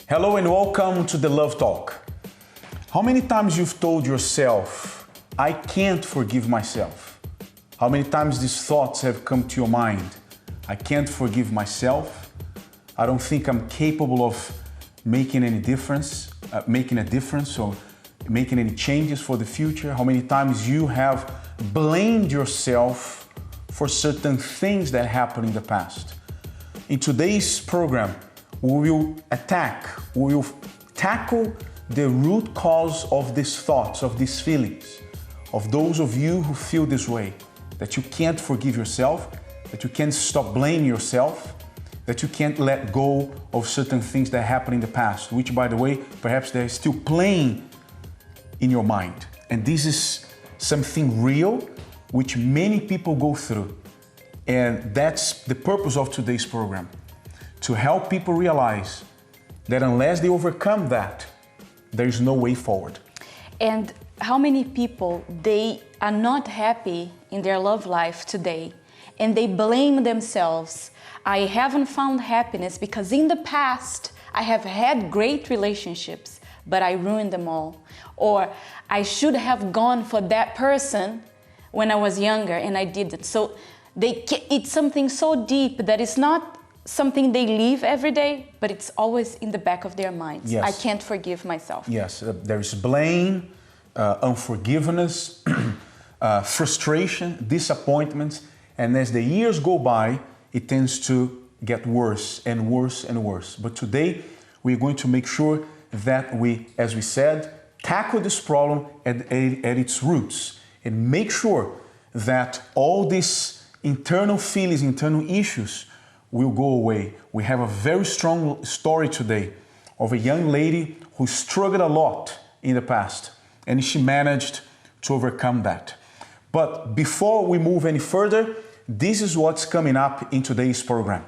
Hello and welcome to the Love Talk. How many times you've told yourself, I can't forgive myself? How many times these thoughts have come to your mind? I can't forgive myself. I don't think I'm capable of making any difference, or making any changes for the future. How many times you have blamed yourself for certain things that happened in the past. In today's program, we will tackle the root cause of these thoughts, of these feelings, of those of you who feel this way, that you can't forgive yourself, that you can't stop blaming yourself, that you can't let go of certain things that happened in the past, which, by the way, perhaps they're still playing in your mind. And this is something real, which many people go through. And that's the purpose of today's program, to help people realize that unless they overcome that, there is no way forward. And how many people, they are not happy in their love life today, and they blame themselves. I haven't found happiness because in the past, I have had great relationships, but I ruined them all. Or I should have gone for that person when I was younger and I didn't. So it's something so deep that it's not something they live every day, but it's always in the back of their minds. Yes. I can't forgive myself. Yes, there is blame, unforgiveness, frustration, disappointment, and as the years go by, it tends to get worse and worse and worse. But today, we're going to make sure that we, as we said, tackle this problem at its roots and make sure that all these internal feelings, internal issues will go away. We have a very strong story today of a young lady who struggled a lot in the past, and she managed to overcome that. But before we move any further, this is what's coming up in today's program.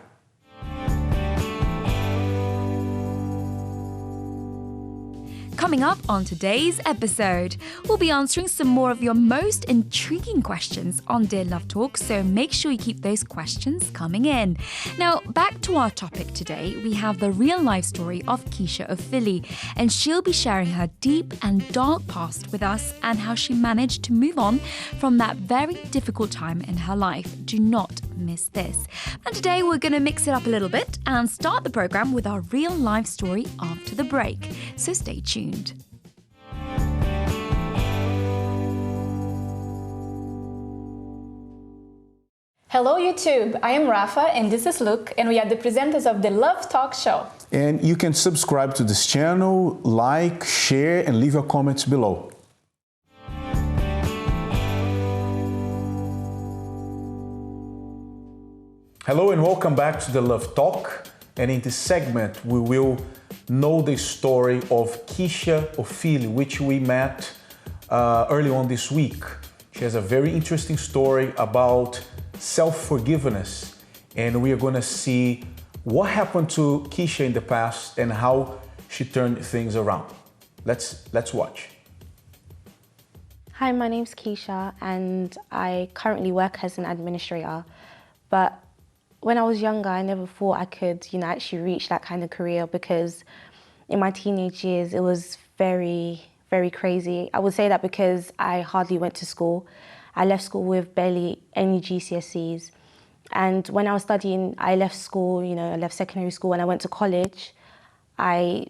Coming up on today's episode, we'll be answering some more of your most intriguing questions on Dear Love Talk, so make sure you keep those questions coming in. Now, back to our topic today, we have the real life story of Keisha of Philly, and she'll be sharing her deep and dark past with us and how she managed to move on from that very difficult time in her life. Do not miss this. And today we're going to mix it up a little bit and start the program with our real life story after the break. So stay tuned. Hello YouTube, I am Rafa and this is Luke, and we are the presenters of the Love Talk show. And you can subscribe to this channel, like, share, and leave your comments below. Hello and welcome back to the Love Talk. And in this segment, we will know the story of Keisha of Philly, which we met early on this week. She has a very interesting story about self-forgiveness, and we are going to see what happened to Keisha in the past and how she turned things around. Let's watch. Hi, my name's Keisha and I currently work as an administrator, but when I was younger, I never thought I could, actually reach that kind of career, because in my teenage years, it was very, very crazy. I would say that because I hardly went to school. I left school with barely any GCSEs. And when I was studying, I left school, I left secondary school and I went to college. I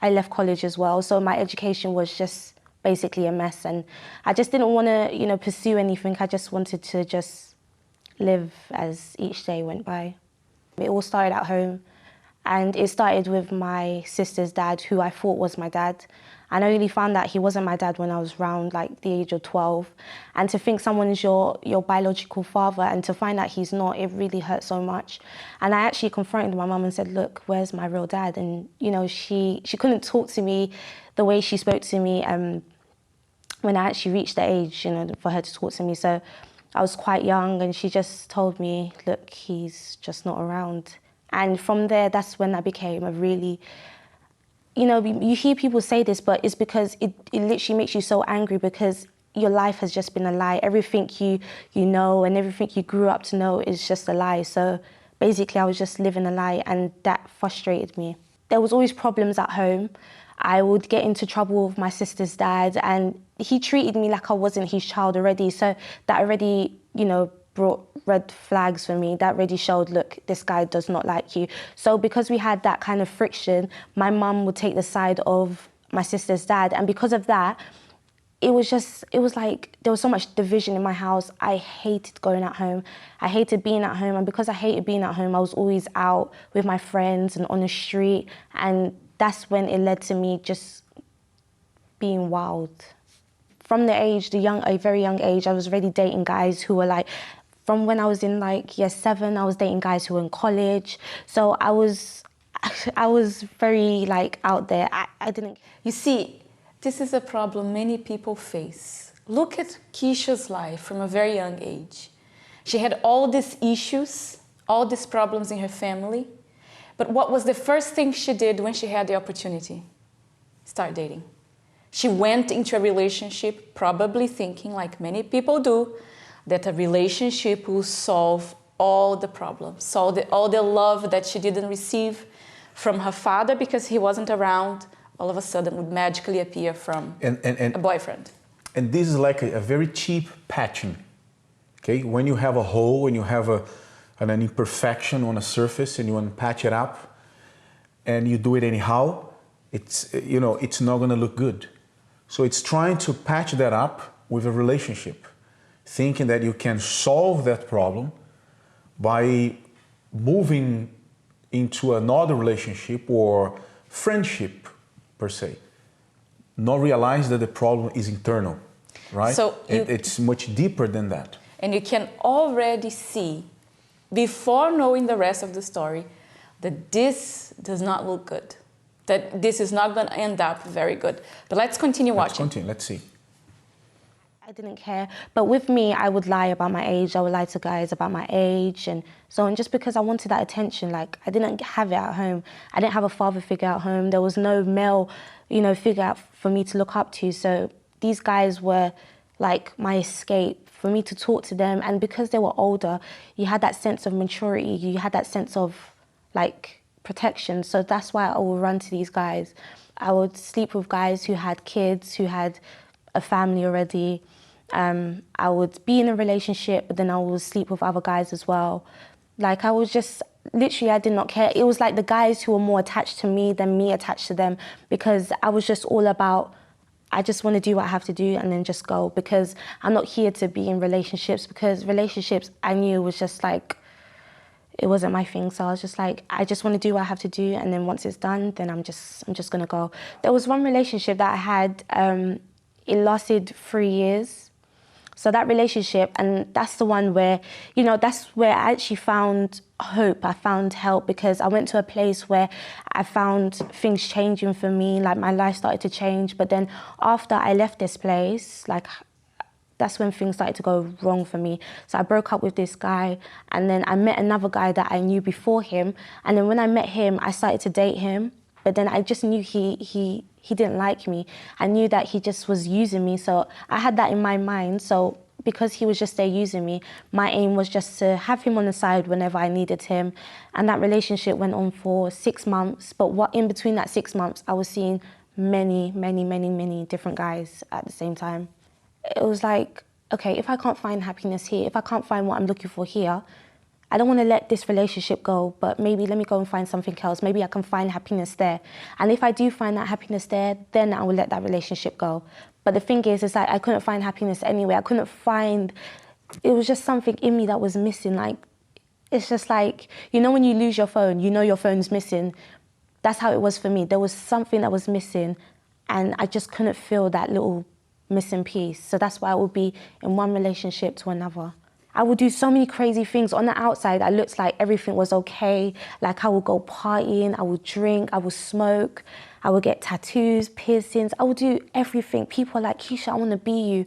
left college as well. So my education was just basically a mess. And I just didn't want to, pursue anything. I just wanted to just live as each day went by. It all started at home, and it started with my sister's dad, who I thought was my dad. And I only found that he wasn't my dad when I was around like the age of 12. And to think someone is your biological father and to find out he's not, it really hurt so much. And I actually confronted my mum and said, look, where's my real dad? And she couldn't talk to me the way she spoke to me when I actually reached the age, for her to talk to me. So I was quite young, and she just told me, look, he's just not around. And from there, that's when I became a really, you hear people say this, but it's because it literally makes you so angry, because your life has just been a lie. Everything you know and everything you grew up to know is just a lie. So basically, I was just living a lie, and that frustrated me. there was always problems at home. I would get into trouble with my sister's dad, and he treated me like I wasn't his child already. So that already, brought red flags for me. That already showed, look, this guy does not like you. So because we had that kind of friction, my mum would take the side of my sister's dad. And because of that, it was like there was so much division in my house. I hated going at home. I hated being at home. And because I hated being at home, I was always out with my friends and on the street. And that's when it led to me just being wild. From a very young age, I was already dating guys who were like, from when I was in like year 7, I was dating guys who were in college. So I was very like out there. I didn't. You see, this is a problem many people face. Look at Keisha's life from a very young age. She had all these issues, all these problems in her family. But what was the first thing she did when she had the opportunity? Start dating. She went into a relationship probably thinking, like many people do, that a relationship will solve all the problems, solve all the love that she didn't receive from her father because he wasn't around, all of a sudden would magically appear from a boyfriend. And this is like a very cheap patching, okay? When you have a hole, when you have an imperfection on a surface and you want to patch it up and you do it anyhow, it's not going to look good. So it's trying to patch that up with a relationship, thinking that you can solve that problem by moving into another relationship or friendship per se. Not realize that the problem is internal, right? So it's much deeper than that. And you can already see, before knowing the rest of the story, that this does not look good. That this is not going to end up very good. But let's continue watching. Let's see. I didn't care. But with me, I would lie about my age. I would lie to guys about my age and so on, just because I wanted that attention. Like, I didn't have it at home. I didn't have a father figure at home. There was no male, figure for me to look up to. So these guys were like my escape for me to talk to them. And because they were older, you had that sense of maturity. You had that sense of like protection. So that's why I would run to these guys. I would sleep with guys who had kids, who had a family already. I would be in a relationship, but then I would sleep with other guys as well. Like, I was just, literally, I did not care. It was like the guys who were more attached to me than me attached to them, because I was just all about, I just want to do what I have to do and then just go, because I'm not here to be in relationships, because relationships, I knew was just like, it wasn't my thing. So I was just like, I just want to do what I have to do, and then once it's done, then I'm just going to go. There was one relationship that I had, it lasted 3 years. So that relationship, and that's the one where, that's where I actually found hope. I found help, because I went to a place where I found things changing for me, like my life started to change. But then after I left this place, like, that's when things started to go wrong for me. So I broke up with this guy, and then I met another guy that I knew before him. And then when I met him, I started to date him. But then I just knew he didn't like me. I knew that he just was using me. So I had that in my mind. So because he was just there using me, my aim was just to have him on the side whenever I needed him. And that relationship went on for 6 months. But what in between that 6 months, I was seeing many, many, many, many different guys at the same time. It was like, okay, if I can't find happiness here, if I can't find what I'm looking for here, I don't want to let this relationship go, but maybe let me go and find something else. Maybe I can find happiness there. And if I do find that happiness there, then I will let that relationship go. But the thing is that I couldn't find happiness anywhere. I couldn't find, it was just something in me that was missing. Like, it's just like, when you lose your phone, your phone's missing. That's how it was for me. There was something that was missing, and I just couldn't feel that little missing piece. So that's why I would be in one relationship to another. I would do so many crazy things. On the outside, I looked like everything was okay. Like, I would go partying, I would drink, I would smoke, I would get tattoos, piercings. I would do everything. People were like, Keisha, I want to be you.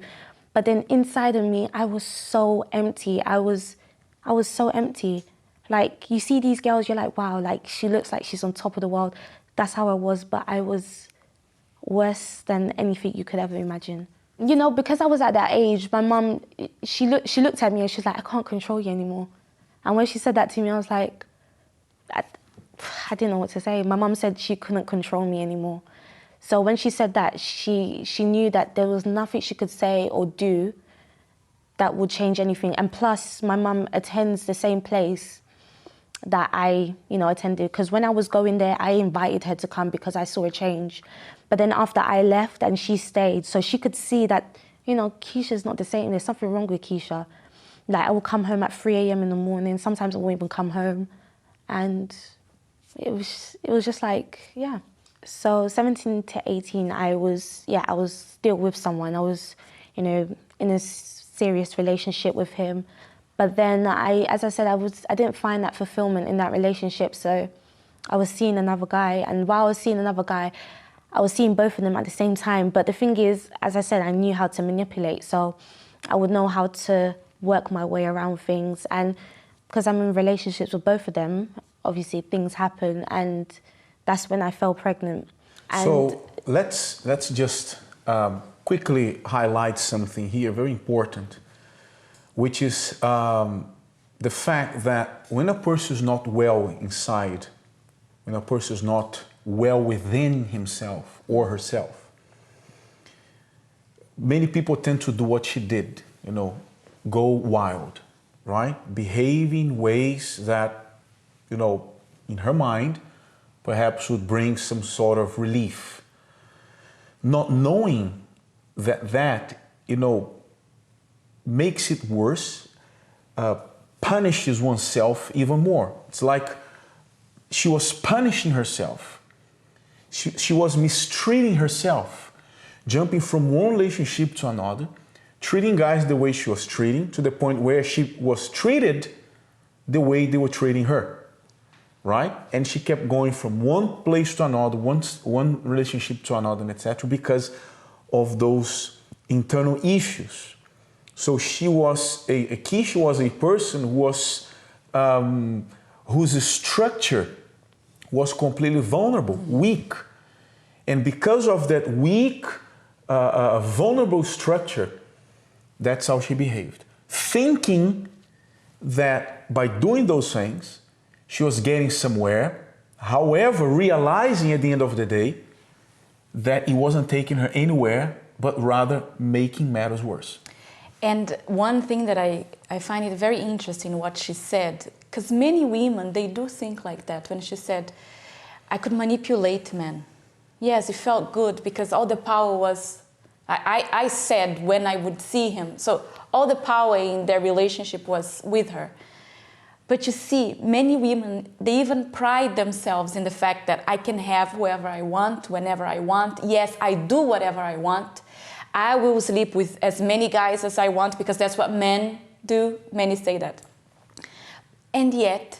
But then inside of me, I was so empty. I was so empty. Like, you see these girls, you're like, wow, like, she looks like she's on top of the world. That's how I was, but I was worse than anything you could ever imagine. Because I was at that age, my mum, she looked at me and she's like, I can't control you anymore. And when she said that to me, I was like, I didn't know what to say. My mum said she couldn't control me anymore. So when she said that, she knew that there was nothing she could say or do that would change anything. And plus, my mum attends the same place that I, attended. Because when I was going there, I invited her to come because I saw a change. But then after I left and she stayed, so she could see that, Keisha's not the same. There's something wrong with Keisha. Like, I would come home at 3 a.m. in the morning. Sometimes I wouldn't even come home. And it was just like, yeah. So 17 to 18, I was still with someone. I was, in a serious relationship with him. But then as I said, I didn't find that fulfillment in that relationship. So I was seeing another guy. And while I was seeing another guy, I was seeing both of them at the same time. But the thing is, as I said, I knew how to manipulate. So I would know how to work my way around things. And because I'm in relationships with both of them, obviously things happen. And that's when I fell pregnant. And so let's just quickly highlight something here, very important, which is the fact that when a person is not well inside, when a person is not well within himself or herself, many people tend to do what she did, go wild, right? Behave in ways that, in her mind, perhaps would bring some sort of relief. Not knowing that makes it worse, punishes oneself even more. It's like she was punishing herself. She was mistreating herself, jumping from one relationship to another, treating guys the way she was treating, to the point where she was treated the way they were treating her. Right? And she kept going from one place to another, one relationship to another, etc., because of those internal issues. So Keisha was a person whose structure was completely vulnerable, weak. And because of that weak, vulnerable structure, that's how she behaved. Thinking that by doing those things, she was getting somewhere, however, realizing at the end of the day that it wasn't taking her anywhere, but rather making matters worse. And one thing that I find it very interesting what she said, because many women, they do think like that. When she said, I could manipulate men. Yes, it felt good because all the power was, I said when I would see him. So all the power in their relationship was with her. But you see, many women, they even pride themselves in the fact that I can have whoever I want, whenever I want. Yes, I do whatever I want. I will sleep with as many guys as I want because that's what men do. Many say that. And yet,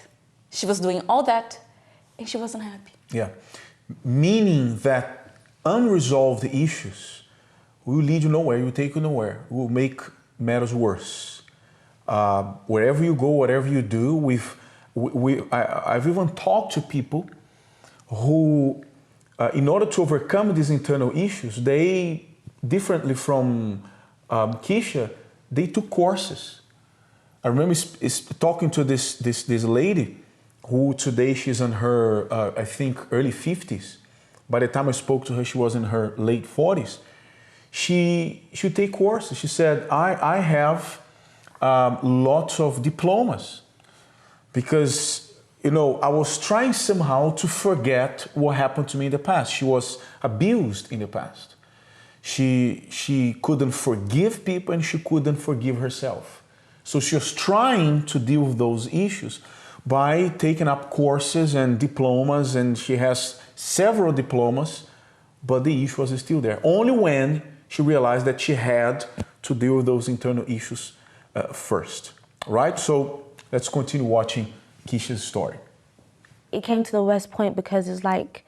she was doing all that and she wasn't happy. Yeah, meaning that unresolved issues will lead you nowhere, will take you nowhere, will make matters worse. Wherever you go, whatever you do, I've even talked to people who, in order to overcome these internal issues, they, differently from Keisha, they took courses. I remember talking to this lady who today she's in her, I think, early 50s. By the time I spoke to her, she was in her late 40s. She should take courses. She said, I have lots of diplomas because, I was trying somehow to forget what happened to me in the past. She was abused in the past. She couldn't forgive people and she couldn't forgive herself. So she was trying to deal with those issues by taking up courses and diplomas, and she has several diplomas, but the issue was still there. Only when she realized that she had to deal with those internal issues first, right? So let's continue watching Keisha's story. It came to the worst point because it's like,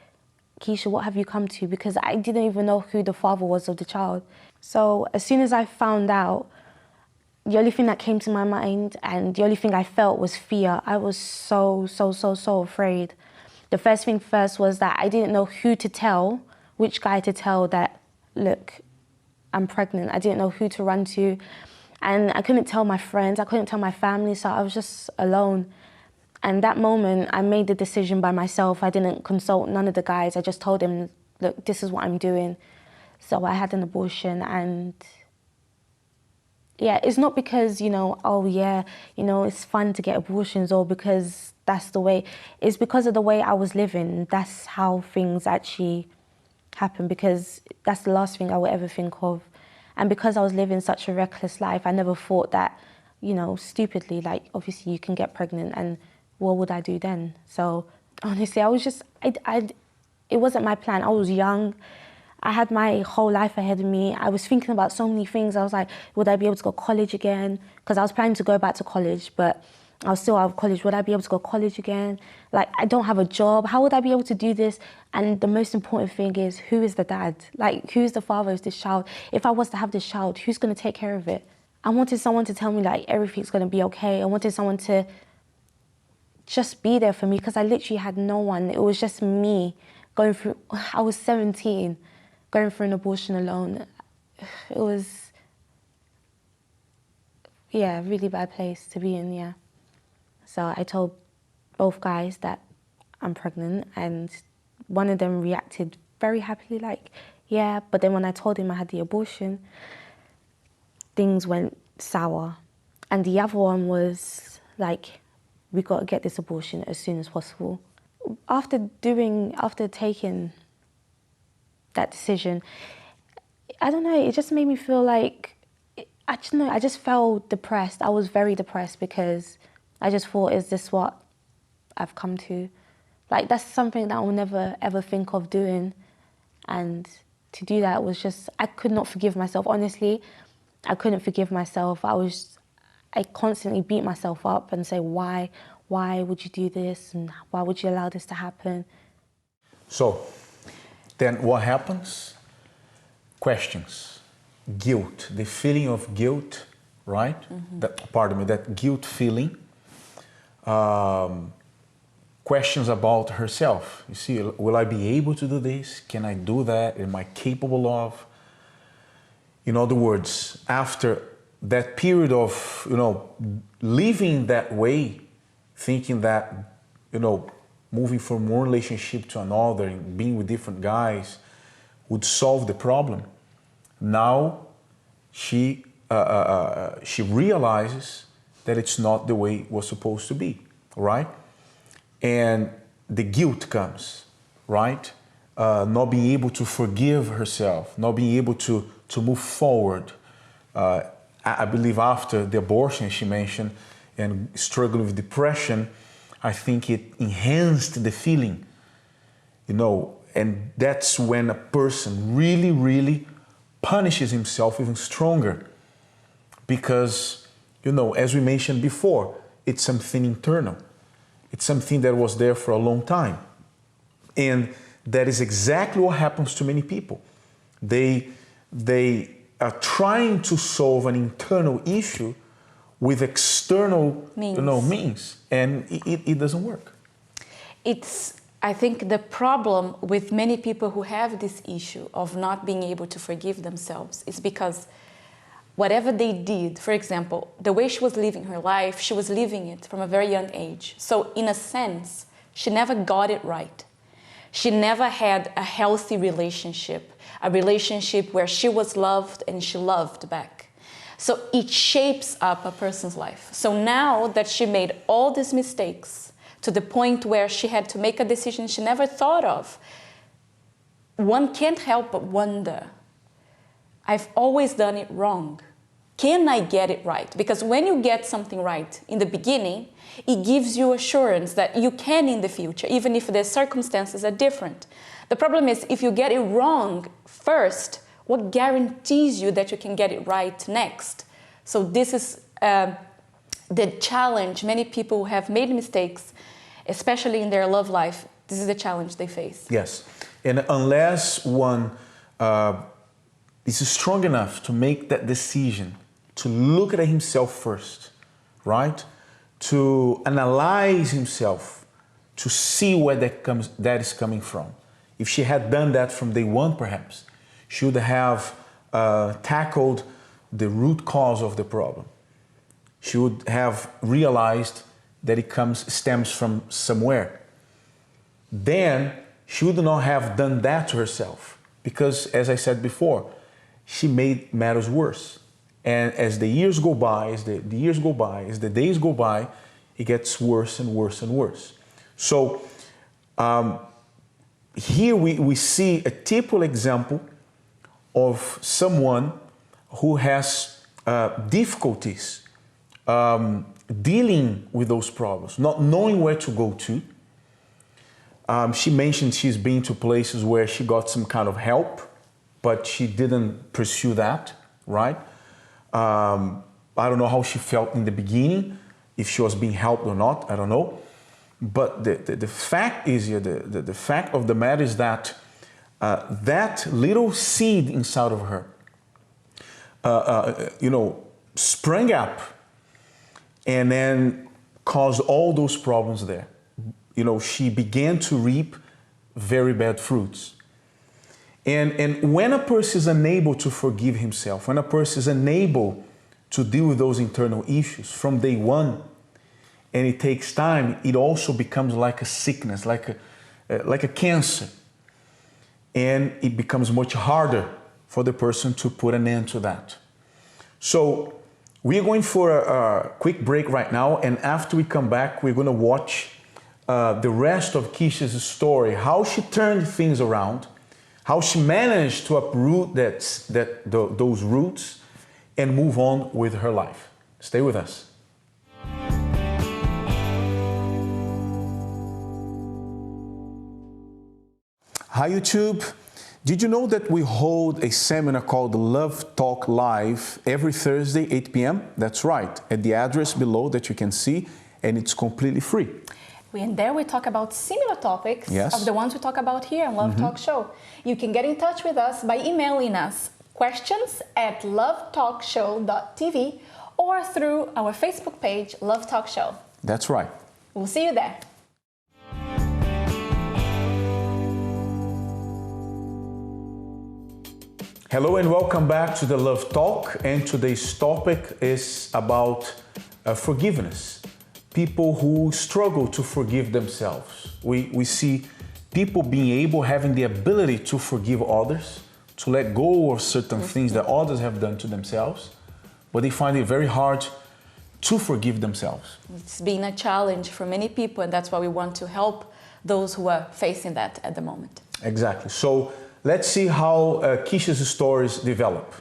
Keisha, what have you come to? Because I didn't even know who the father was of the child. So as soon as I found out, the only thing that came to my mind and the only thing I felt was fear. I was so afraid. The first thing first was that I didn't know who to tell, which guy to tell that, look, I'm pregnant. I didn't know who to run to. And I couldn't tell my friends, I couldn't tell my family, so I was just alone. And that moment, I made the decision by myself. I didn't consult none of the guys. I just told them, look, this is what I'm doing. So I had an abortion, and yeah, it's not because, oh yeah, it's fun to get abortions, or because that's the way. It's because of the way I was living. That's how things actually happen, because that's the last thing I would ever think of. And because I was living such a reckless life, I never thought that, stupidly, like, obviously you can get pregnant, and what would I do then? So honestly, I was just, it wasn't my plan. I was young. I had my whole life ahead of me. I was thinking about so many things. I was like, would I be able to go to college again? Because I was planning to go back to college, but I was still out of college. Would I be able to go to college again? Like, I don't have a job. How would I be able to do this? And the most important thing is, who is the dad? Like, who's the father of this child? If I was to have this child, who's going to take care of it? I wanted someone to tell me, like, everything's going to be okay. I wanted someone to just be there for me, because I literally had no one. It was just me going through, I was 17, going through an abortion alone. It was, yeah, a really bad place to be in, yeah. So I told both guys that I'm pregnant, and one of them reacted very happily, like, yeah. But then when I told him I had the abortion, things went sour. And the other one was like, we got to get this abortion as soon as possible. After taking that decision, I don't know, it just made me feel like, I just felt depressed. I was very depressed, because I just thought, is this what I've come to? Like, that's something that I will never ever think of doing. And to do that was just, I could not forgive myself. Honestly, I couldn't forgive myself. I constantly beat myself up and say, why would you do this? And why would you allow this to happen? So, then what happens? Questions, guilt, the feeling of guilt, right? Mm-hmm. That guilt feeling. Questions about herself. You see, will I be able to do this? Can I do that? Am I capable of? In other words, after that period of, living that way, thinking that, moving from one relationship to another and being with different guys would solve the problem. Now she realizes that it's not the way it was supposed to be, right? And the guilt comes, right? Not being able to forgive herself, not being able to move forward. I believe after the abortion she mentioned and struggling with depression, I think it enhanced the feeling, and that's when a person really, really punishes himself even stronger, because, as we mentioned before, it's something internal. It's something that was there for a long time. And that is exactly what happens to many people. They are trying to solve an internal issue with external means, and it doesn't work. I think the problem with many people who have this issue of not being able to forgive themselves is because whatever they did, for example, the way she was living her life, she was living it from a very young age. So in a sense, she never got it right. She never had a healthy relationship, a relationship where she was loved and she loved back. So it shapes up a person's life. So now that she made all these mistakes to the point where she had to make a decision she never thought of, one can't help but wonder, I've always done it wrong. Can I get it right? Because when you get something right in the beginning, it gives you assurance that you can in the future, even if the circumstances are different. The problem is, if you get it wrong first, what guarantees you that you can get it right next? So this is the challenge. Many people who have made mistakes, especially in their love life, this is the challenge they face. Yes, and unless one is strong enough to make that decision, to look at himself first, right? To analyze himself, to see where that is coming from. If she had done that from day one, perhaps, she would have tackled the root cause of the problem. She would have realized that it stems from somewhere, then she would not have done that to herself. Because, as I said before, she made matters worse. And as the years go by, as the days go by, it gets worse and worse and worse. So here we see a typical example of someone who has difficulties dealing with those problems, not knowing where to go to. She mentioned she's been to places where she got some kind of help, but she didn't pursue that, right? I don't know how she felt in the beginning, if she was being helped or not, I don't know. But the fact is here, the fact of the matter is that that little seed inside of her, sprang up and then caused all those problems there. She began to reap very bad fruits. And when a person is unable to forgive himself, when a person is unable to deal with those internal issues from day one, and it takes time, it also becomes like a sickness, like a cancer. And it becomes much harder for the person to put an end to that. So we are going for a quick break right now, and after we come back, we're going to watch the rest of Keisha's story, how she turned things around, how she managed to uproot those roots and move on with her life. Stay with us. Hi YouTube. Did you know that we hold a seminar called Love Talk Live every Thursday, 8 p.m.? That's right, at the address below that you can see, and it's completely free. And there we talk about similar topics of the ones we talk about here on Love Talk Show. You can get in touch with us by emailing us questions@lovetalkshow.tv or through our Facebook page, Love Talk Show. That's right. We'll see you there. Hello and welcome back to the Love Talk, and today's topic is about forgiveness. People who struggle to forgive themselves. We see people having the ability to forgive others, to let go of certain things that others have done to themselves, but they find it very hard to forgive themselves. It's been a challenge for many people, and that's why we want to help those who are facing that at the moment. Exactly. So let's see how Keisha's stories develop.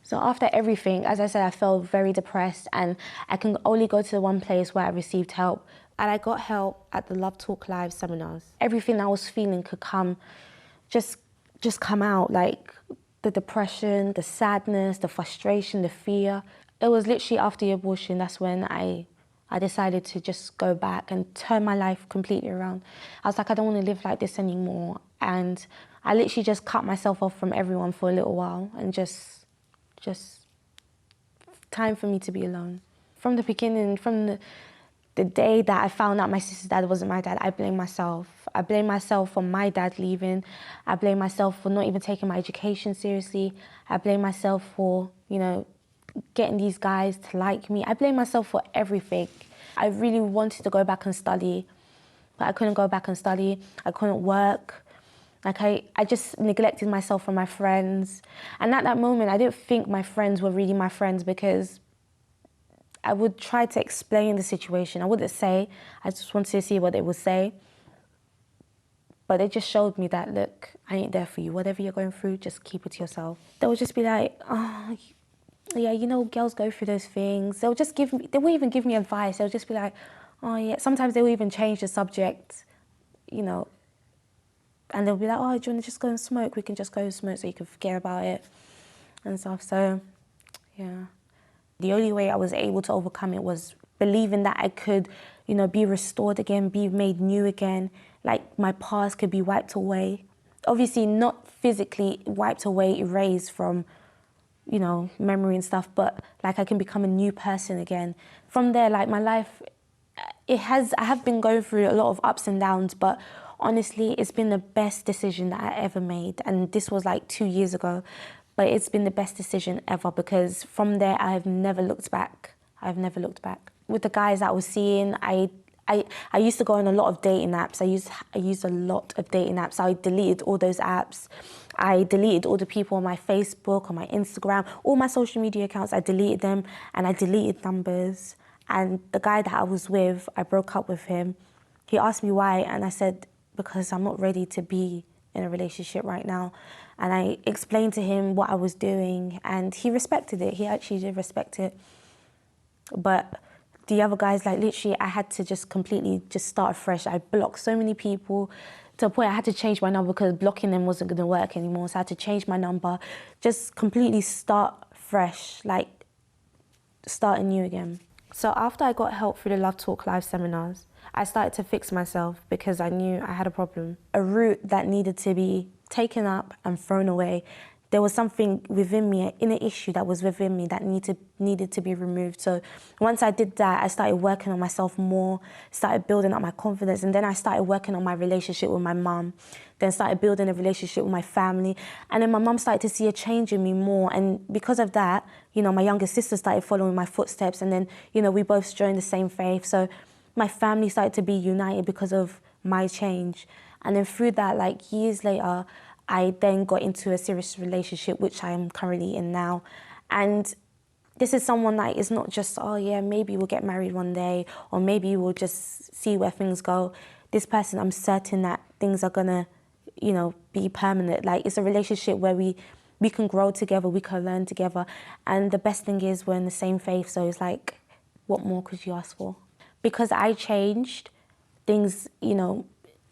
So after everything, as I said, I felt very depressed, and I can only go to the one place where I received help. And I got help at the Love Talk Live seminars. Everything I was feeling could just come out, like the depression, the sadness, the frustration, the fear. It was literally after the abortion, that's when I decided to just go back and turn my life completely around. I was like, I don't want to live like this anymore. And I literally just cut myself off from everyone for a little while and just time for me to be alone. From the beginning, from the day that I found out my sister's dad wasn't my dad, I blame myself. I blame myself for my dad leaving. I blame myself for not even taking my education seriously. I blame myself for, getting these guys to like me. I blame myself for everything. I really wanted to go back and study, but I couldn't go back and study. I couldn't work. I just neglected myself from my friends. And at that moment, I didn't think my friends were really my friends, because I would try to explain the situation. I wouldn't say, I just wanted to see what they would say. But they just showed me that, look, I ain't there for you. Whatever you're going through, just keep it to yourself. They would just be like, oh, yeah, girls go through those things. They wouldn't even give me advice. They'll just be like, oh yeah. Sometimes they will even change the subject, and they'll be like, oh, do you want to just go and smoke? We can just go and smoke so you can forget about it and stuff. So, yeah. The only way I was able to overcome it was believing that I could, be restored again, be made new again, like my past could be wiped away. Obviously not physically wiped away, erased from, memory and stuff, but like I can become a new person again. From there, like my life, I have been going through a lot of ups and downs, but honestly, it's been the best decision that I ever made. And this was like 2 years ago, but it's been the best decision ever, because from there, I have never looked back. I've never looked back. with the guys that I was seeing, I used to go on a lot of dating apps. I used a lot of dating apps. I deleted all those apps. I deleted all the people on my Facebook, on my Instagram, all my social media accounts. I deleted them, and I deleted numbers. And the guy that I was with, I broke up with him. He asked me why, and I said, because I'm not ready to be in a relationship right now. And I explained to him what I was doing, and he respected it. He actually did respect it. But the other guys, like literally, I had to just completely just start fresh. I blocked so many people to a point I had to change my number because blocking them wasn't going to work anymore. So I had to change my number, just completely start fresh, like start anew again. So after I got help through the Love Talk Live seminars, I started to fix myself because I knew I had a problem, a root that needed to be taken up and thrown away. There was something within me, an inner issue that was within me that needed to be removed. So once I did that, I started working on myself more, started building up my confidence, and then I started working on my relationship with my mum, then started building a relationship with my family. And then my mum started to see a change in me more. And because of that, you know, my younger sister started following my footsteps, and then, you know, we both joined the same faith. So my family started to be united because of my change. And then through that, like years later, I then got into a serious relationship, which I am currently in now. And this is someone that is not just, oh yeah, maybe we'll get married one day, or maybe we'll just see where things go. This person, I'm certain that things are gonna, you know, be permanent. Like, it's a relationship where we can grow together, we can learn together. And the best thing is we're in the same faith, so it's like, what more could you ask for? Because I changed, things, you know,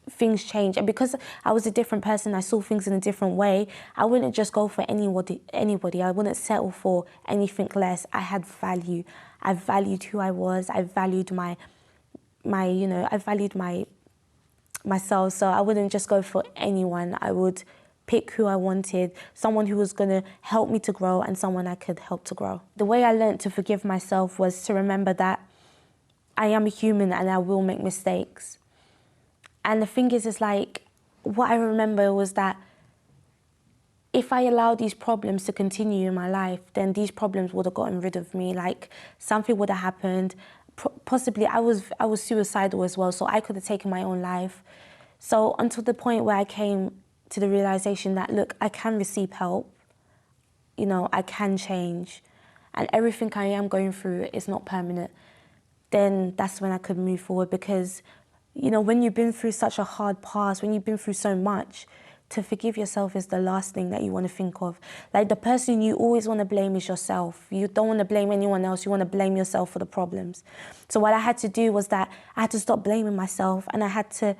things change. And because I was a different person, I saw things in a different way, I wouldn't just go for anybody. I wouldn't settle for anything less. I had value. I valued who I was. I valued myself. So I wouldn't just go for anyone. I would pick who I wanted, someone who was going to help me to grow and someone I could help to grow. The way I learned to forgive myself was to remember that I am a human and I will make mistakes. And the thing is, it's like, what I remember was that if I allowed these problems to continue in my life, then these problems would have gotten rid of me. Like, something would have happened. Possibly, I was suicidal as well, so I could have taken my own life. So until the point where I came to the realization that, look, I can receive help. You know, I can change. And everything I am going through is not permanent. Then that's when I could move forward, because you know, when you've been through such a hard past, when you've been through so much, to forgive yourself is the last thing that you want to think of. Like, the person you always want to blame is yourself. You don't want to blame anyone else. You want to blame yourself for the problems. So what I had to do was that I had to stop blaming myself, and I had to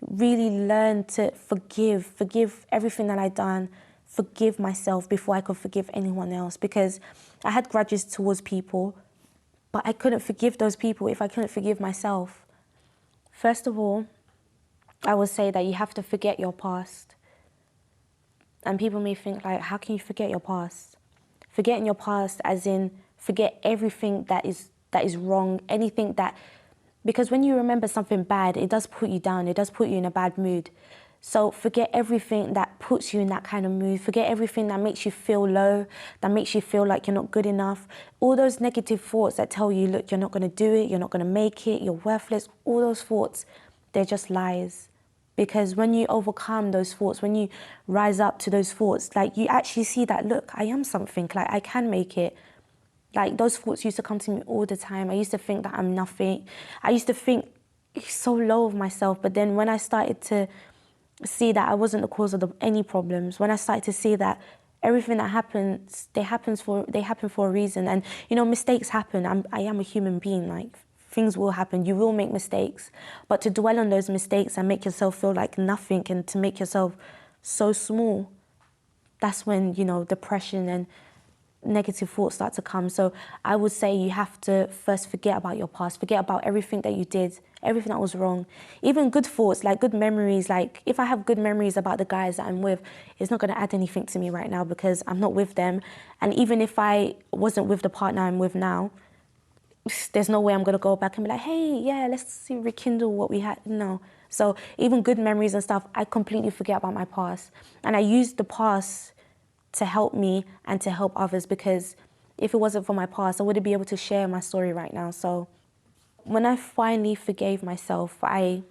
really learn to forgive everything that I'd done, forgive myself before I could forgive anyone else, because I had grudges towards people, but I couldn't forgive those people if I couldn't forgive myself. First of all, I would say that you have to forget your past. And people may think, like, how can you forget your past? Forgetting your past as in forget everything that is wrong, anything that... Because when you remember something bad, it does put you down, it does put you in a bad mood. So forget everything that puts you in that kind of mood. Forget everything that makes you feel low, that makes you feel like you're not good enough. All those negative thoughts that tell you, look, you're not going to do it, you're not going to make it, you're worthless. All those thoughts, they're just lies. Because when you overcome those thoughts, when you rise up to those thoughts, like, you actually see that, look, I am something, like, I can make it. Like, those thoughts used to come to me all the time. I used to think that I'm nothing. I used to think so low of myself. But then when I started to see that I wasn't the cause of any problems, when I started to see that everything that happens, they happen for a reason. And, you know, mistakes happen. I am a human being. Like, things will happen. You will make mistakes. But to dwell on those mistakes and make yourself feel like nothing, and to make yourself so small, that's when, you know, depression and negative thoughts start to come. So I would say you have to first forget about your past, forget about everything that you did, everything that was wrong. Even good thoughts, like good memories, like if I have good memories about the guys that I'm with, it's not going to add anything to me right now because I'm not with them. And even if I wasn't with the partner I'm with now, there's no way I'm going to go back and be like, hey, yeah, let's rekindle what we had. No. So even good memories and stuff, I completely forget about my past. And I use the past to help me and to help others, because if it wasn't for my past, I wouldn't be able to share my story right now. So when I finally forgave myself, I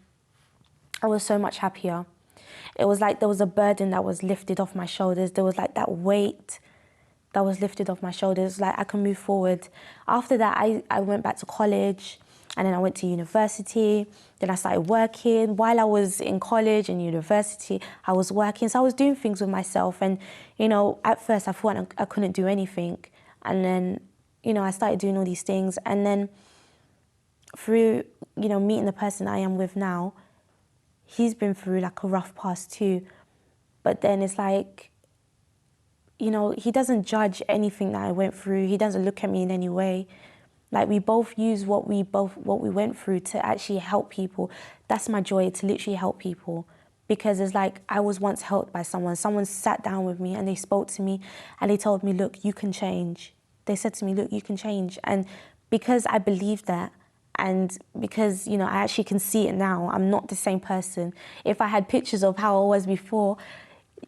was so much happier. It was like there was a burden that was lifted off my shoulders. There was like that weight that was lifted off my shoulders, like I can move forward. After that, I went back to college, and then I went to university. Then I started working. While I was in college and university, I was working. So I was doing things with myself. And, you know, at first I thought I couldn't do anything. And then, you know, I started doing all these things. And then through, you know, meeting the person I am with now, he's been through like a rough past too. But then it's like, you know, he doesn't judge anything that I went through. He doesn't look at me in any way. Like, we both use what we went through to actually help people. That's my joy, to literally help people. Because it's like, I was once helped by someone. Someone sat down with me and they spoke to me and they told me, look, you can change. They said to me, look, you can change. And because I believed that, and because, you know, I actually can see it now, I'm not the same person. If I had pictures of how I was before,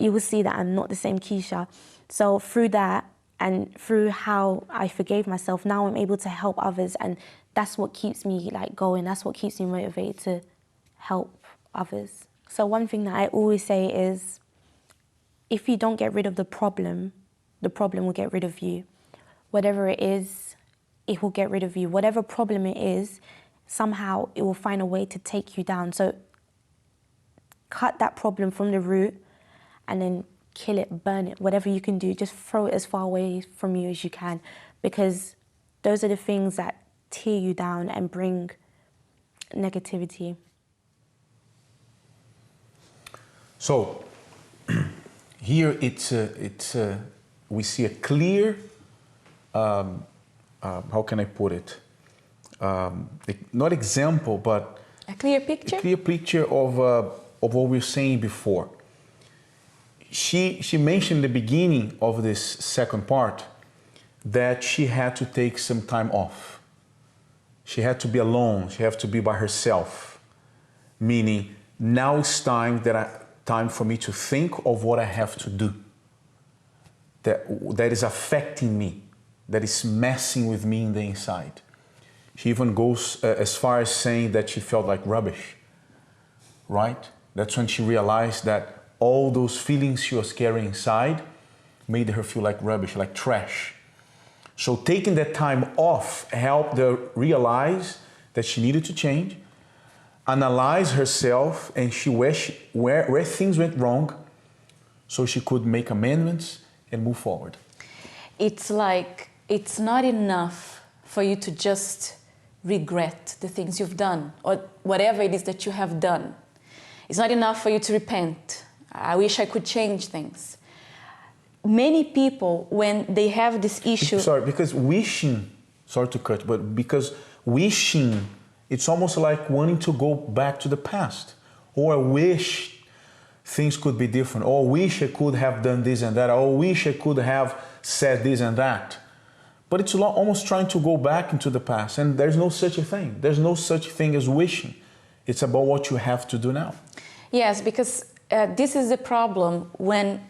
you will see that I'm not the same Keisha. So through that, and through how I forgave myself, now I'm able to help others, and that's what keeps me like going. That's what keeps me motivated to help others. So one thing that I always say is, if you don't get rid of the problem will get rid of you. Whatever it is, it will get rid of you. Whatever problem it is, somehow it will find a way to take you down. So cut that problem from the root and then kill it, burn it, whatever you can do. Just throw it as far away from you as you can, because those are the things that tear you down and bring negativity. So here we see a clear, how can I put it? Not example, but A clear picture? a clear picture of what we were saying before. She mentioned in the beginning of this second part that she had to take some time off. She had to be alone. She had to be by herself. Meaning, now it's time for me to think of what I have to do. That is affecting me. That is messing with me in the inside. She even goes as far as saying that she felt like rubbish. Right? That's when she realized that all those feelings she was carrying inside made her feel like rubbish, like trash. So taking that time off helped her realize that she needed to change, analyze herself and where things went wrong, so she could make amendments and move forward. It's like, it's not enough for you to just regret the things you've done or whatever it is that you have done. It's not enough for you to repent. I wish I could change things. Many people, when they have this issue... Sorry, because wishing, sorry to cut, but because wishing, it's almost like wanting to go back to the past. Or I wish things could be different. Or I wish I could have done this and that. Or I wish I could have said this and that. But it's almost trying to go back into the past. And there's no such a thing. There's no such thing as wishing. It's about what you have to do now. Yes, because this is the problem when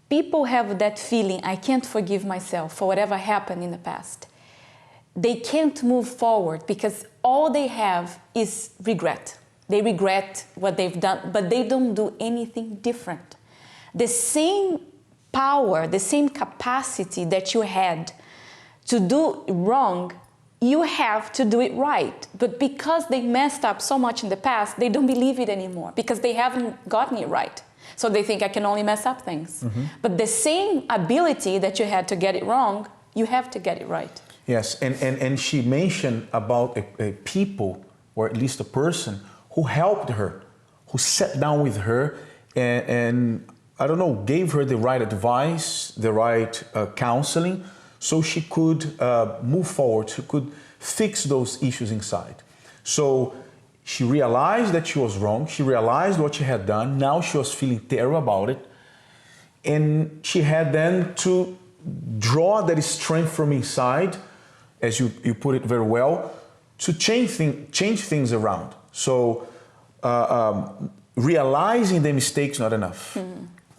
people have that feeling, I can't forgive myself for whatever happened in the past. They can't move forward because all they have is regret. They regret what they've done, but they don't do anything different. The same power, the same capacity that you had to do wrong, you have to do it right. But because they messed up so much in the past, they don't believe it anymore because they haven't gotten it right. So they think I can only mess up things. Mm-hmm. But the same ability that you had to get it wrong, you have to get it right. Yes, and she mentioned about a people, or at least a person, who helped her, who sat down with her and I don't know, gave her the right advice, the right counseling, so she could move forward, she could fix those issues inside. So she realized that she was wrong, she realized what she had done, now she was feeling terrible about it, and she had then to draw that strength from inside, as you put it very well, to change things around. So realizing the mistake's not enough.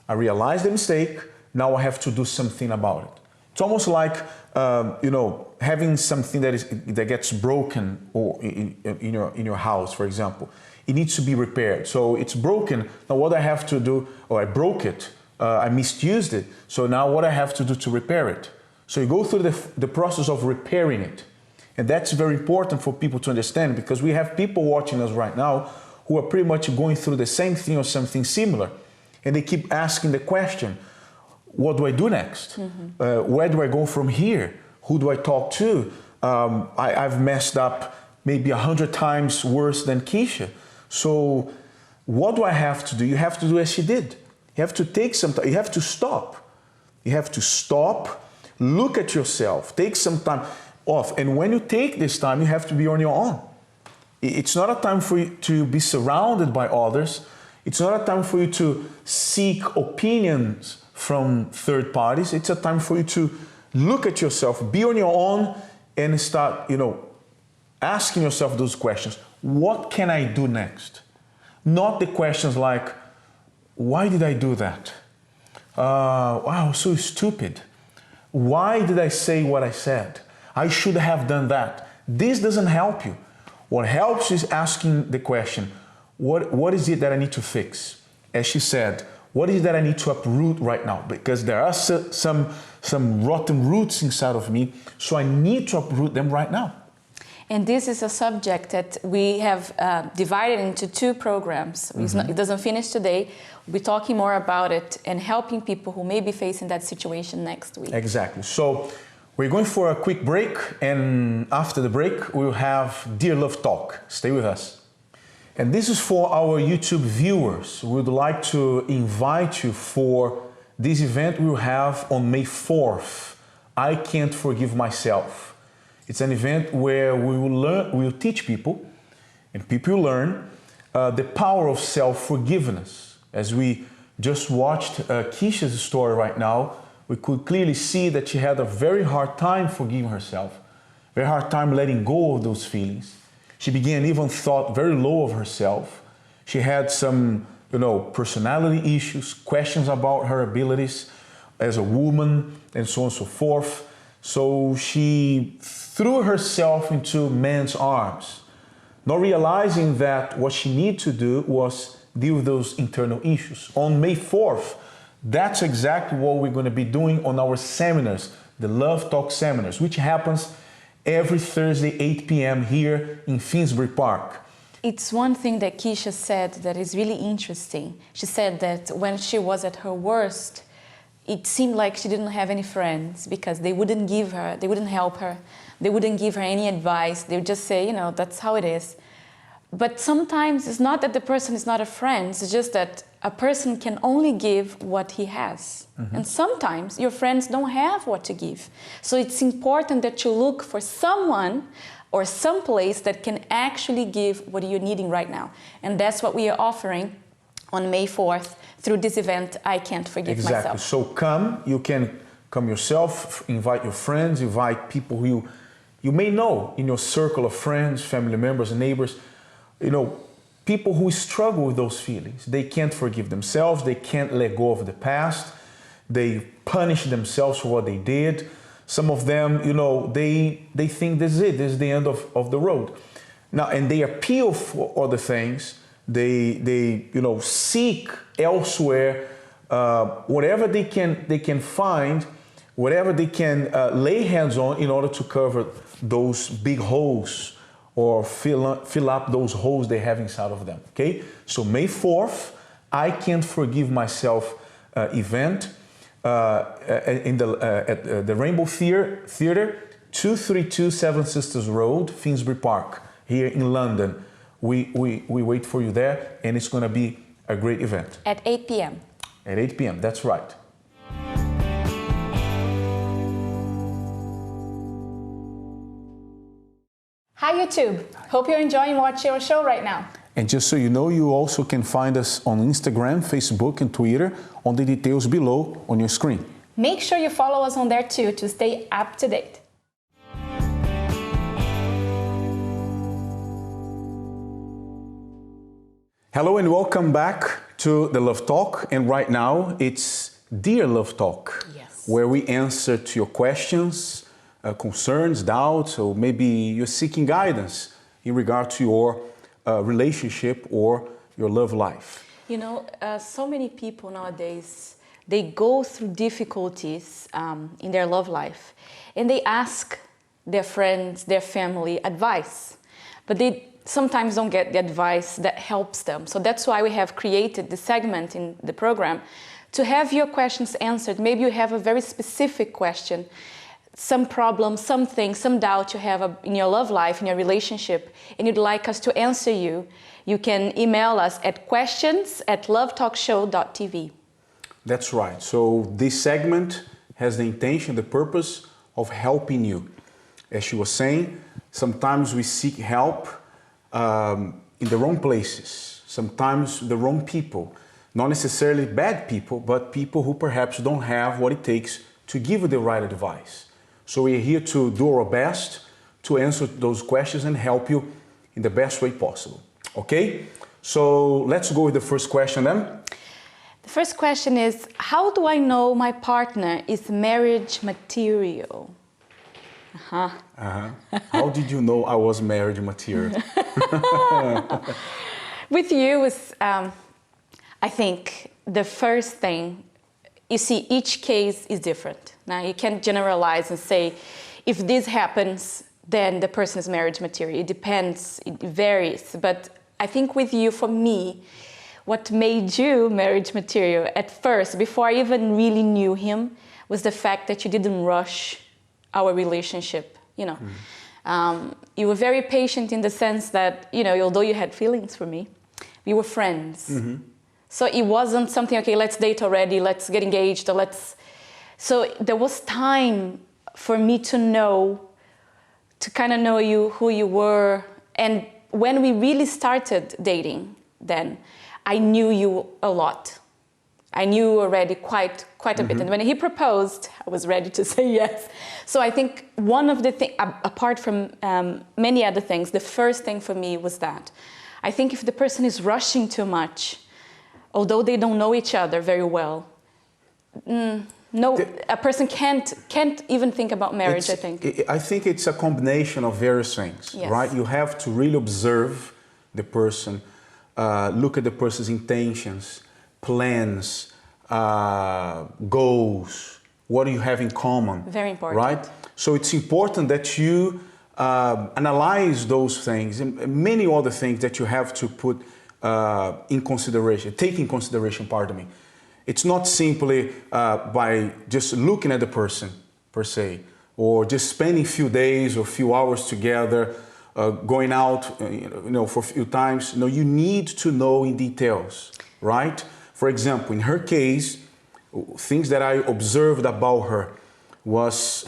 I realized the mistake, now I have to do something about it. It's almost like, having something that gets broken or in your house, for example. It needs to be repaired. So it's broken. Now what I have to do, I broke it, I misused it. So now what I have to do to repair it? So you go through the process of repairing it. And that's very important for people to understand, because we have people watching us right now who are pretty much going through the same thing or something similar. And they keep asking the question, what do I do next? Where do I go from here? Who do I talk to? I've messed up maybe 100 times worse than Keisha. So what do I have to do? You have to do as she did. You have to take some time. You have to stop. You have to stop, look at yourself, take some time off. And when you take this time, you have to be on your own. It's not a time for you to be surrounded by others. It's not a time for you to seek opinions from third parties. It's a time for you to look at yourself, be on your own, and start, asking yourself those questions. What can I do next? Not the questions like, why did I do that? Wow, so stupid. Why did I say what I said? I should have done that. This doesn't help you. What helps is asking the question, what is it that I need to fix? As she said, what is it that I need to uproot right now? Because there are some rotten roots inside of me, so I need to uproot them right now. And this is a subject that we have divided into 2 programs. It doesn't finish today. We'll be talking more about it and helping people who may be facing that situation next week. Exactly. So we're going for a quick break, and after the break, we'll have Dear Love Talk. Stay with us. And this is for our YouTube viewers. We would like to invite you for this event we'll have on May 4th. I Can't Forgive Myself. It's an event where we will teach people, and people will learn the power of self-forgiveness. As we just watched Keisha's story right now, we could clearly see that she had a very hard time forgiving herself, very hard time letting go of those feelings. She began even thought very low of herself. She had some, personality issues, questions about her abilities as a woman, and so on and so forth. So she threw herself into men's arms, not realizing that what she needed to do was deal with those internal issues. On May 4th, that's exactly what we're going to be doing on our seminars, the Love Talk seminars, which happens every Thursday, 8 p.m. here in Finsbury Park. It's one thing that Keisha said that is really interesting. She said that when she was at her worst, it seemed like she didn't have any friends because they wouldn't help her, they wouldn't give her any advice. They would just say, that's how it is. But sometimes it's not that the person is not a friend, it's just that a person can only give what he has. And sometimes your friends don't have what to give. So it's important that you look for someone or some place that can actually give what you're needing right now. And that's what we are offering on May 4th through this event, I Can't Forgive Myself. Exactly. So come, you can come yourself, invite your friends, invite people who you may know in your circle of friends, family members, and neighbors. People who struggle with those feelings. They can't forgive themselves, they can't let go of the past, they punish themselves for what they did. Some of them, they think this is it, this is the end of the road. Now, and they appeal for other things. They seek elsewhere whatever they can find, whatever they can lay hands on in order to cover those big holes or fill up those holes they have inside of them. Okay, so May 4th, I Can't Forgive Myself event at the Rainbow Theatre, 232 Seven Sisters Road, Finsbury Park, here in London. We wait for you there, and it's going to be a great event. At 8 p.m. At 8 p.m., that's right. Hi YouTube, hope you're enjoying watching our show right now. And just so you know, you also can find us on Instagram, Facebook, and Twitter on the details below on your screen. Make sure you follow us on there too to stay up to date. Hello and welcome back to the Love Talk, and right now it's Dear Love Talk. Yes. where we answer to your questions, concerns, doubts, or maybe you're seeking guidance in regard to your relationship or your love life. You know, so many people nowadays, they go through difficulties in their love life, and they ask their friends, their family advice, but they sometimes don't get the advice that helps them. So that's why we have created the segment in the program to have your questions answered. Maybe you have a very specific question, some problem, something, some doubt you have in your love life, in your relationship, and you'd like us to answer you. You can email us at questions@lovetalkshow.tv. That's right. So this segment has the intention, the purpose of helping you. As she was saying, sometimes we seek help in the wrong places, sometimes the wrong people, not necessarily bad people, but people who perhaps don't have what it takes to give you the right advice. So we're here to do our best to answer those questions and help you in the best way possible. Okay? So let's go with the first question then. The first question is, how do I know my partner is marriage material? How did you know I was marriage material? With you is, I think, the first thing, you see, each case is different. Now, you can't generalize and say, if this happens, then the person is marriage material. It depends, it varies. But I think with you, for me, what made you marriage material at first, before I even really knew him, was the fact that you didn't rush our relationship, you know. You were very patient in the sense that, you know, although you had feelings for me, we were friends. So it wasn't something, okay, let's date already, let's get engaged, or let's... So there was time for me to know, to kind of know you, who you were. And when we really started dating then, I knew you a lot. I knew already quite a bit. And when he proposed, I was ready to say yes. So I think one of the things, apart from many other things, the first thing for me was that. I think if the person is rushing too much, although they don't know each other very well, a person can't even think about marriage, I think. I think it's a combination of various things, Yes. right? You have to really observe the person, look at the person's intentions, plans, goals, what do you have in common? Very important. Right? So it's important that you analyze those things and many other things that you have to put in consideration, take in consideration, pardon me. It's not simply by just looking at the person, per se, or just spending a few days or a few hours together, going out for a few times. No, you need to know in details, right? For example, in her case, things that I observed about her was,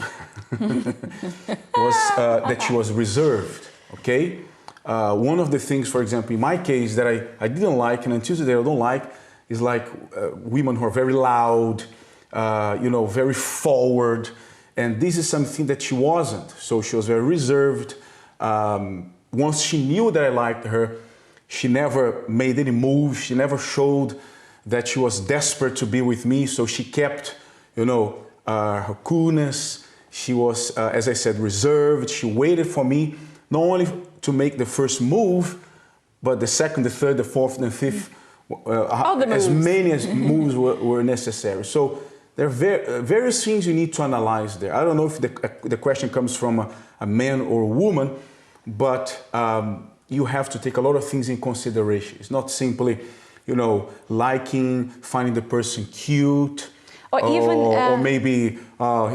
that she was reserved, okay? One of the things, for example, in my case that I didn't like, and until today I don't like, is like women who are very loud, very forward, and this is something that she wasn't. So she was very reserved. Once she knew that I liked her, she never made any moves. She never showed that she was desperate to be with me. So she kept, her coolness. She was, as I said, reserved. She waited for me, not only to make the first move, but the second, the third, the fourth, and the fifth, as many as moves were necessary. So there are various things you need to analyze there. I don't know if the question comes from a man or a woman, but you have to take a lot of things in consideration. It's not simply, liking, finding the person cute, or even, or maybe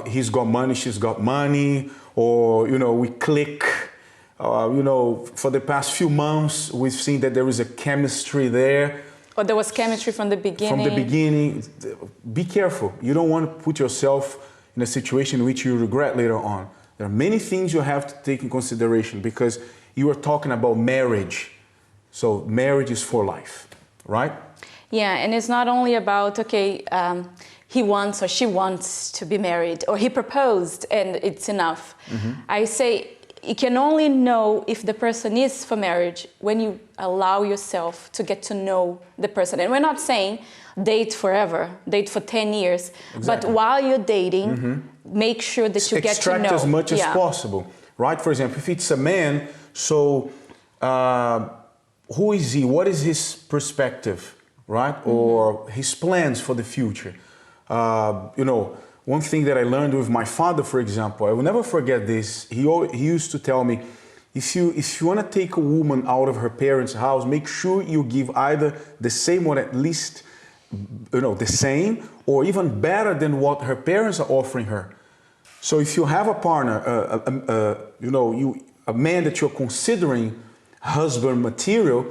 he's got money, she's got money, or we click. For the past few months, we've seen that there is a chemistry there. Or there was chemistry from the beginning. From the beginning. Be careful. You don't want to put yourself in a situation in which you regret later on. There are many things you have to take in consideration because you are talking about marriage. So marriage is for life, right? Yeah, and it's not only about, he wants or she wants to be married, or he proposed and it's enough. I say, you can only know if the person is for marriage when you allow yourself to get to know the person. And we're not saying date forever, date for 10 years, but while you're dating, make sure that you get to know. Extract as much as possible, right? For example, if it's a man, so who is he? What is his perspective, right? Or his plans for the future? You know, one thing that I learned with my father, for example, I will never forget this. He used to tell me, if you want to take a woman out of her parents' house, make sure you give either the same or at least, you know, the same or even better than what her parents are offering her. So if you have a partner, you know, a man that you're considering husband material,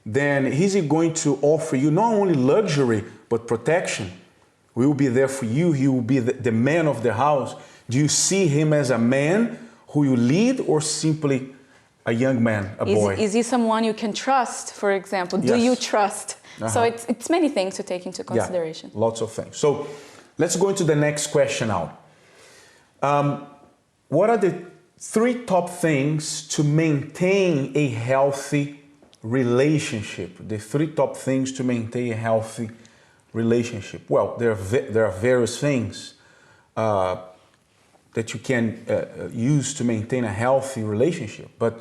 then he's going to offer you not only luxury, but protection. We will be there for you. He will be the man of the house. Do you see him as a man who you lead or simply a young man, a boy? Is he someone you can trust, for example? Yes. Do you trust? So it's many things to take into consideration. Yeah, lots of things. So let's go into the next question now. What are the 3 top things to maintain a healthy relationship? The 3 top things to maintain a healthy relationship. Well, there are various things that you can use to maintain a healthy relationship. But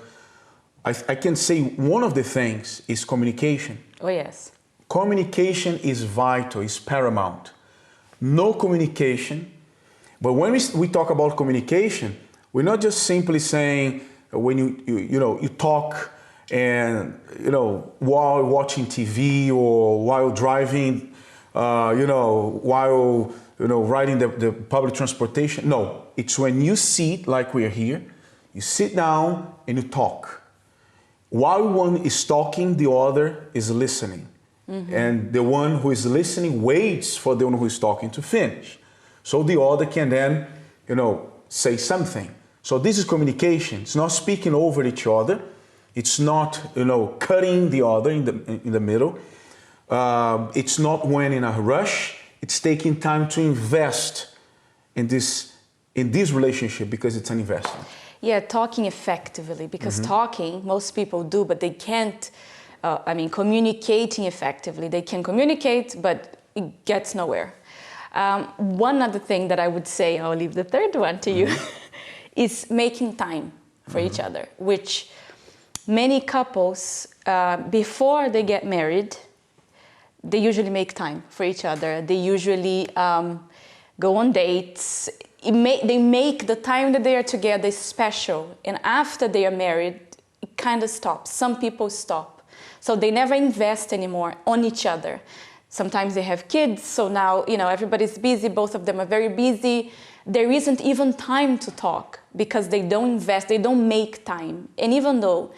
I can say one of the things is communication. Oh, yes. Communication is vital, is paramount. No communication. But when we talk about communication, we're not just simply saying when you talk and, you know, while watching TV or while driving, you know, while, you know, riding the public transportation. No, it's when you sit like we are here, you sit down and you talk. While one is talking, the other is listening. And the one who is listening waits for the one who is talking to finish. So the other can then, you know, say something. So this is communication. It's not speaking over each other. It's not, you know, cutting the other in the middle. It's not when in a rush. It's taking time to invest in this relationship because it's an investment. Yeah, talking effectively, because talking, most people do, but they can't, communicating effectively. They can communicate, but it gets nowhere. One other thing that I would say, I'll leave the third one to you, is making time for each other, which many couples, before they get married, they usually make time for each other. They usually go on dates. They make the time that they are together special. And after they are married, it kind of stops. Some people stop. So they never invest anymore on each other. Sometimes they have kids, so now, you know, everybody's busy. Both of them are very busy. There isn't even time to talk because they don't invest, they don't make time. And even though,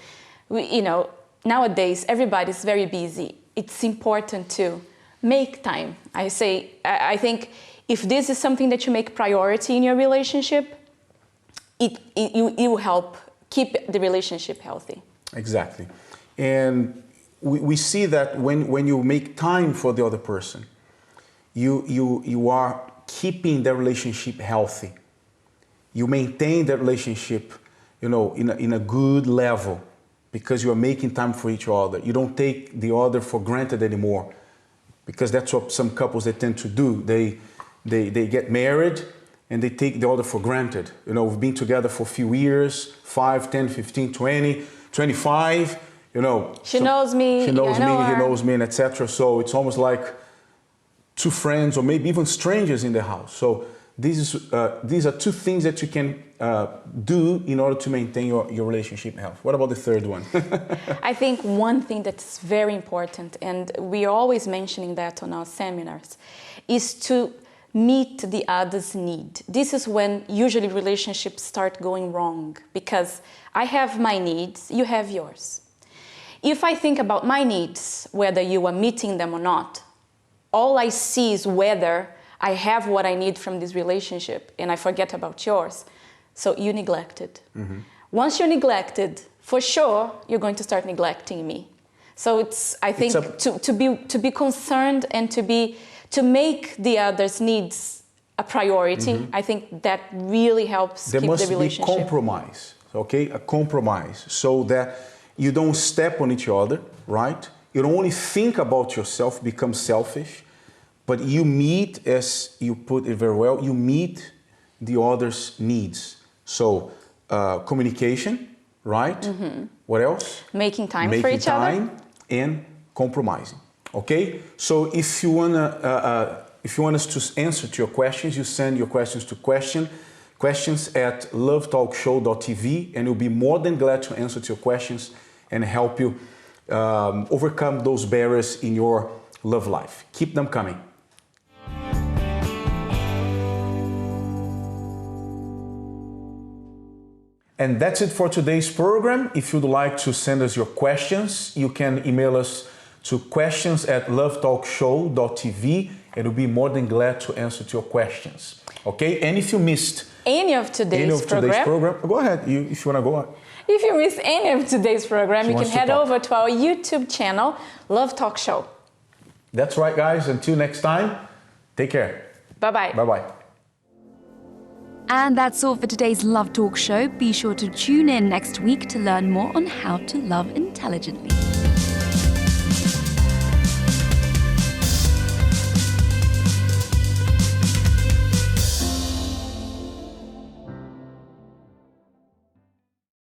nowadays everybody's very busy, it's important to make time. I think if this is something that you make priority in your relationship, it will help keep the relationship healthy. Exactly. And we see that when you make time for the other person, you are keeping the relationship healthy. You maintain that relationship, you know, in a good level because you are making time for each other. You don't take the other for granted anymore because that's what some couples they tend to do. They get married and they take the other for granted. You know, we've been together for a few years, 5, 10, 15, 20, 25. You know, she knows me, he knows me, and etc. So it's almost like 2 friends or maybe even strangers in the house. So these are 2 things that you can do in order to maintain your relationship health. What about the third one? I think one thing that's very important, and we are always mentioning that on our seminars, is to meet the other's need. This is when usually relationships start going wrong because I have my needs, you have yours. If I think about my needs, whether you are meeting them or not, all I see is whether I have what I need from this relationship and I forget about yours. So you neglected. Once you're neglected, for sure, you're going to start neglecting me. So to be concerned and to make the other's needs a priority, I think that really helps keep the relationship. There must be compromise. So okay? A compromise, so that you don't step on each other, right? You don't only think about yourself, become selfish, but you meet, as you put it very well, you meet the other's needs. So communication, right? What else? Making time Making for each time other. and compromising. Okay. So if you want us to answer to your questions, you send your questions to questions at lovetalkshow.tv, and we'll be more than glad to answer to your questions and help you overcome those barriers in your love life. Keep them coming. And that's it for today's program. If you'd like to send us your questions, you can email us to questions@lovetalkshow.tv, and we'll be more than glad to answer to your questions. Okay? And if you missed Any of today's program, go ahead. If you want to go on. if you miss any of today's program, She you can wants to head talk. over to our YouTube channel, Love Talk Show. That's right, guys. Until next time, take care. Bye-bye. Bye-bye. And that's all for today's Love Talk show. Be sure to tune in next week to learn more on how to love intelligently.